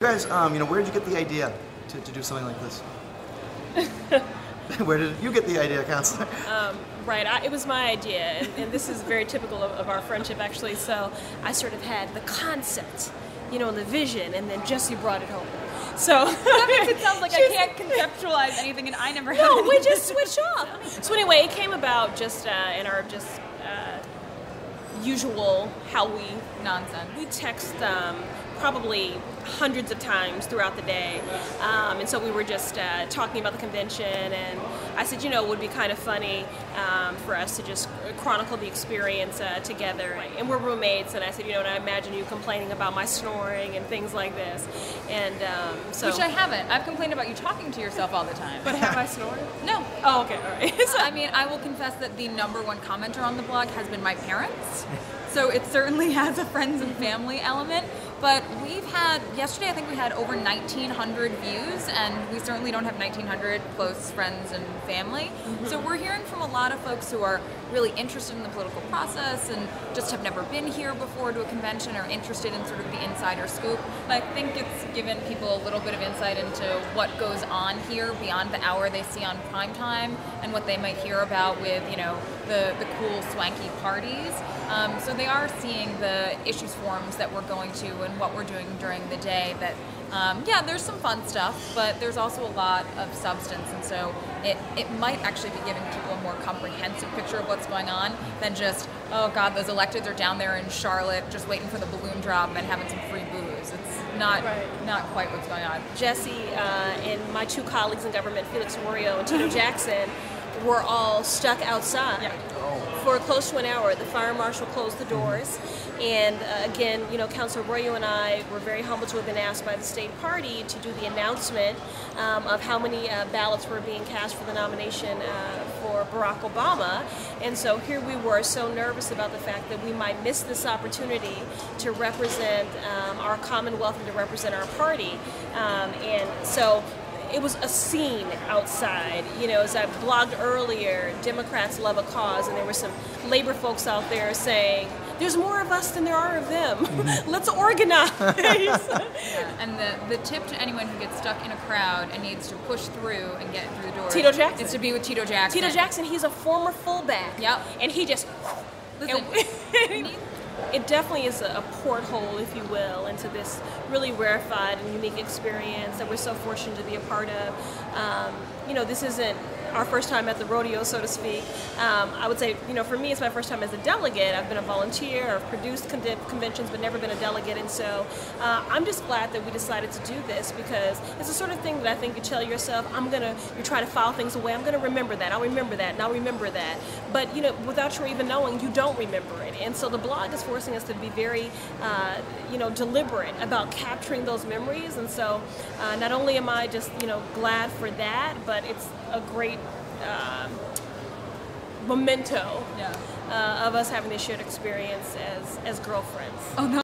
guys, where did you get the idea to do something like this? Where did you get the idea, Counselor? Right, it was my idea, and this is very typical of our friendship, actually. So I sort of had the concept, the vision, and then Jesse brought it home. So that makes it sound like I can't conceptualize anything, and I never have. No, we just switch off. So anyway, it came about just in our usual how we nonsense. We text probably hundreds of times throughout the day, and so we were just talking about the convention, and I said, it would be kind of funny for us to just chronicle the experience together. And we're roommates, and I said, and I imagine you complaining about my snoring and things like this, and so. Which I haven't. I've complained about you talking to yourself all the time. But have I snored? No. Oh, okay, all right. So, I mean, I will confess that the #1 commenter on the blog has been my parents. So it certainly has a friends and family element, but yesterday I think we had over 1,900 views, and we certainly don't have 1,900 close friends and family. Mm-hmm. So we're hearing from a lot of folks who are really interested in the political process and just have never been here before to a convention or interested in sort of the insider scoop. I think it's given people a little bit of insight into what goes on here beyond the hour they see on primetime and what they might hear about with, the cool, swanky parties. So they are seeing the issues forums that we're going to and what we're doing during the day that, there's some fun stuff, but there's also a lot of substance, and so it might actually be giving people a more comprehensive picture of what's going on than just, oh God, those electeds are down there in Charlotte just waiting for the balloon drop and having some free booze. It's not quite what's going on. Jesse and my two colleagues in government, Felix Wario and Tito Jackson, were all stuck outside for close to an hour. The fire marshal closed the doors, and again, Councilor Arroyo and I were very humbled to have been asked by the state party to do the announcement of how many ballots were being cast for the nomination for Barack Obama. And so here we were, so nervous about the fact that we might miss this opportunity to represent our Commonwealth and to represent our party. And so it was a scene outside. As I blogged earlier, Democrats love a cause, and there were some labor folks out there saying, there's more of us than there are of them. Let's organize. And the tip to anyone who gets stuck in a crowd and needs to push through and get through the door Tito Jackson. is to be with Tito Jackson. Tito Jackson, he's a former fullback. Yep. And he just... Listen, it definitely is a porthole, if you will, into this really rarefied and unique experience that we're so fortunate to be a part of. This isn't our first time at the rodeo, so to speak. I would say, for me, it's my first time as a delegate. I've been a volunteer, I've produced conventions, but never been a delegate, and so I'm just glad that we decided to do this, because it's the sort of thing that I think you tell yourself, you try to file things away, I'm going to remember that, I'll remember that, and I'll remember that. But, without you even knowing, you don't remember it. And so the blog is forcing us to be very, deliberate about capturing those memories, and so not only am I just, glad for that, but it's a great memento of us having this shared experience as girlfriends. Oh, no.